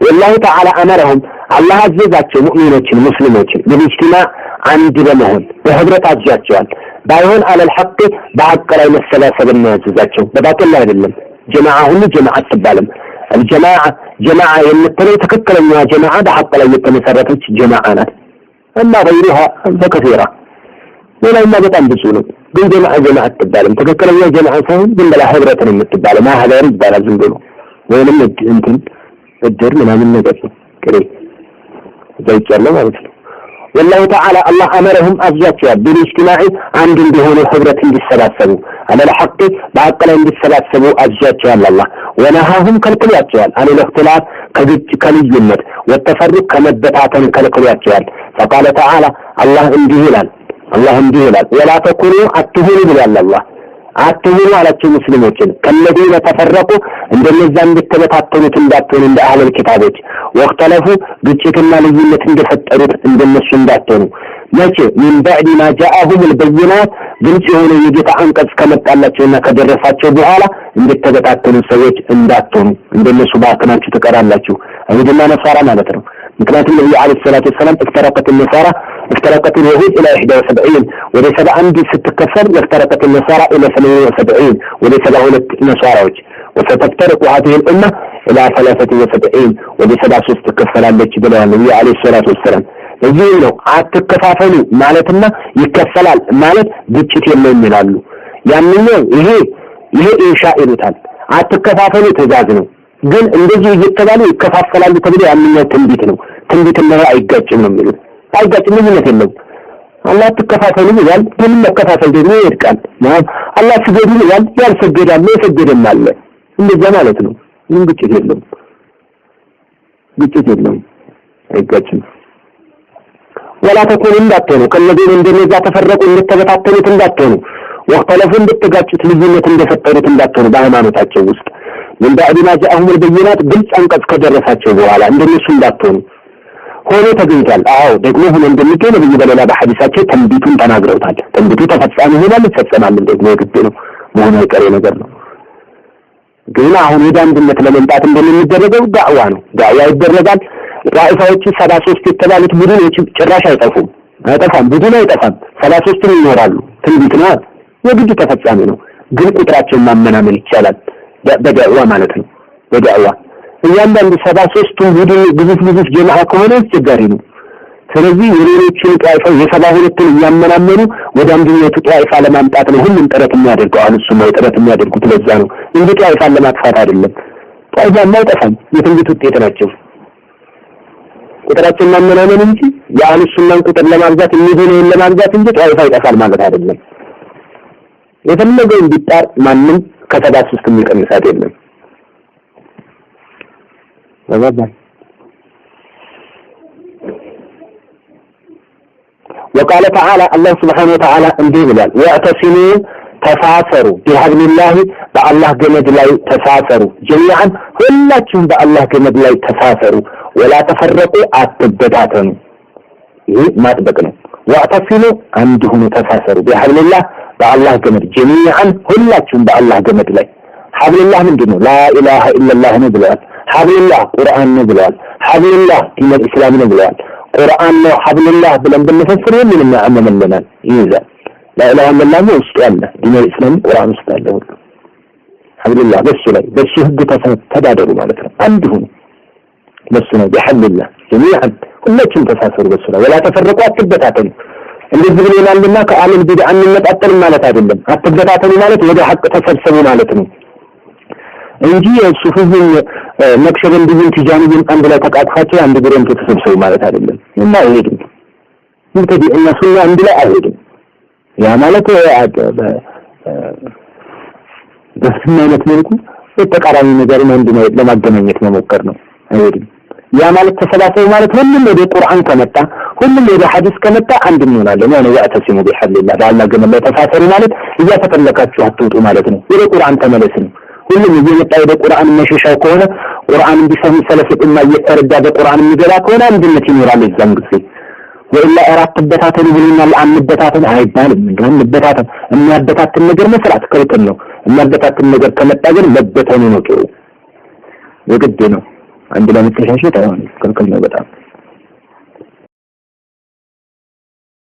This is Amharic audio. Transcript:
والله تعالى أمرهم الله عززاتهم مؤمنين مسلمين بالاجتماع عند بمهن بهبرة عزيزاتهم بايهون على الحق بعد قرأي الثلاثة بالناس عزيزاتهم بباط الله بالله جماعة هم جماعة تبالم جماعة يمثلوا تككل أنها جماعة بحق لا يتمسرتش جماعات أما غيرها فكثيرة ولا ما بطن بسونه قل جماعة تبالم تككل أنها جماعة فهم قل بلا هبرة المتبالم ما هذا يرد بالا زنبلو وينم انتم الدر من هذا النجاة كريم زي الله ما بسنه والله تعالى الله أمرهم أزجاتها بالاجتماع عند بهون الحبرة بالسلاسل على الحق بعد قلهم بالسلاسل أزجاتها الله ونهاهم كالكلياتها عن الاختلاف كاليمت والتفرق كمدبتاتا كالكلياتها فقال تعالى الله اندهلال ولا تكونوا أتهلوا بلال الله أتهلوا على المسلمين كالذين تفرقوا عند النزام بالتبتاتون تنداتون عند أهل الكتابات واختلفوا بجتنا ليمت اندفتروا عند النسنداتون ماشي من بعد ما جاءهم البينات بنتهون يجيت عنقص كمتالاتنا كدرساتቸው በኋላ እንደተበታተኑ ሰዎች እንዳትሆኑ እንደነሱ ባከናችሁ ተቀራላችሁ አይደና ነሳራ ማለት ነው ምክንያቱም ነብዩ አለይሂ ሰላቱ ወሰለም افترقت اليهود الى 71 ወደ 71 ስትከፈል افترقت النصارى الى 78 ወደ 72 ነሳራዎች وستفترق هذه الامه الى 73 ወደ 73 ትከፈላለች ብለዋል ነብዩ አለይሂ ሰላቱ ወሰለም እዚህ ነው አትከፋፈሉ ማለትና ይከፈላል ማለት ግጭት የለም ይላሉ ያንኛው ይሄ ኢንሻ ይሉታል አትከፋፈሉ ትእዛዝ ነው ግን እንደዚህ እየተባሉ ይከፋፈላሉ ተብሎ ያንኛው ትንቢትና አይጋጭም ነው የሚሉት አይጋጭም ምንነት የለም አላህ ተከፋፈሉ ይላል ግን መከፋፈል ደግሞ ይርቃል ማለት አላህ ስገዱ ይላል ያልሰገዳል የሰገደም አለ እንደዛ ማለት ነው ግጭት የለም አይጋጭም ولا تكونوا እንዳትሆኑ ከነዚህ እንደነዛ ተፈረቁ እንደተበታተኑት እንዳትሆኑ واختلفوا እንደተጋጩት ልዩነት እንደፈጠሩት እንዳትሆኑ በሃይማኖታቸው ውስጥ من بعد ما جاءهم البينات ግልጽ አንቀጽ ከደረሳቸው በኋላ እንደነሱ እንዳትሆኑ ሆኖ ተገኝቷል አዎ ደግሞ ሆኖ እንደሚገኝ ነብዩ በሌላ በሐዲሳቸው ተንቢቱን ተናግረውታል ተንቢቱ ተፈጻሚ ሆኗል ተፈጸማል ደግሞ የግድ ነው መሆኑ አይቀሬ ነገር ነው ግን አሁን ወደ አንድነት ለመምጣት እንደሚደረገው ዳዕዋ ይደረጋል ራእሳዎቹ 73 የተባሉት ቡድኖች ጭራሽ አይጠፋም ቡድን አይጠፋም 33 ይኖራሉ ትንቢት ነው የግድ ተፈጻሚ ነው ግን ቁጥራቸው ማመናመን ይቻላል በዳዕዋ ማለት ነው በዳዕዋ እያንዳንዱ 73 ቡድን ግዙፍ ጀማዓ ከሆነ አስቸጋሪ ነው ስለዚህ የሌሎችን ጣይፋ የ72ን ያመናመኑ ወደ አንድነቱ ጣይፋ ለማምጣት ነው ሁሉም ጥረት የሚያደርገው አሁን እሱም ጥረት የሚያደርጉት ለዛ ነው እንጂ ጣይፋ ለማጥፋት አይደለም ጣይፋ ማይጠፋም የትንቢት ውጤት ናቸው ቁጥራችን ማመናመን እንጂ የአንሱናን ቁጥር ለማግዛት የሚሆነውን ለማግዛት እንጂ ጣይፋ ይጠፋል ማለት አይደለም የፈለገው እንዲጣር ማንም ከ73 የሚቀንሳት የለም وقال تعالى الله سبحانه وتعالى እንዲህ ብሏል واعتصموا تفاصروا بحبل الله بالله ገመድ ላይ ተሳሰሩ جميعا ሁላችሁም በአላህ ገመድ ላይ ተሳሰሩ ولا تفرقوا አትበታተኑ ይህ ማጥበቅ ነው واعتصموا አንድ ሁኑ ተሳሰሩ بحبل الله بالله ገመድ جميعا ሁላችሁም በአላህ ገመድ ላይ حبل الله ምንድነው لا اله الا الله ነው ብለዋል حبل الله ቁርአን ነው ብለዋል حبل الله ዲን الاسلام ነው ብለዋል ቁርአን ነው حبل الله ብለን ብንፈስር ምንም ያመመልናል ይይዛል لا اله الا الله ነው ውስጥ ያለ ዲን الاسلام ቁርአን ውስጥ ያለ ሁሉ حبل الله በሱ ህግ ተዳደሩ ማለት ነው አንድ ሁኑ በሱ ነው بحبل الله جميعا ሁላችሁም ተሳሰሩ በሱ ነው ولا تفرقوا አትበታተኑ እንደዚህ ብለናልና ከአለም ቢድዓ እንመጣጠል ማለት አይደለም አትበታተኑ ማለት ወደ ሐቅ ተሰብሰቡ ማለት ነው እንጂ የሱፊዝም ነክሸበንዲን ትጃኒን አንድ ላይ ተቃቅፋቸው አንድ ግሩፕ ተሰብሰቡ ማለት አይደለም እና አይሄድም እንግዲህ እነሱ አንድ ላይ አይሄድም ያ ማለት በስማነት መልኩ የተቃራኒ ነገር አንድ ላይ ለማገናኘት መሞከር ነው አይሄድም ያ ማለት ተሰላሰው ማለት ሁሉም ወደ ቁርአን ከመጣ ሁሉም ወደ ሐዲስ ከመጣ አንድ እንሆናለን ያው ያተሲሙ ቢሐልላህ በአላህ ገመድ ተሳሰሩ ማለት እያተጠለቃችሁ አትውጡ ማለት ነው ወደ ቁርአን ተመለሱ ሁሉም እየመጣ ወደ ቁርአን መሸሻው ከሆነ ቁርአን ቢሰሙ ሰለፍና እየተረዳ በቁርአን የሚገባ ከሆነ አንድነት ይኖራል እዛም ጊዜ ወላ አራት በታተን ብለናል አንበታተን አይባልም እንደውም በታተን የሚያበታተን ነገር መስራት ክልክል ነው የሚያበታተን ነገር ከመጣ ግን መበተኑ ነው ጥሩ የግድ ነው አንድ ላይ መተሻሸት አይሆንም ክልክል ነው በጣም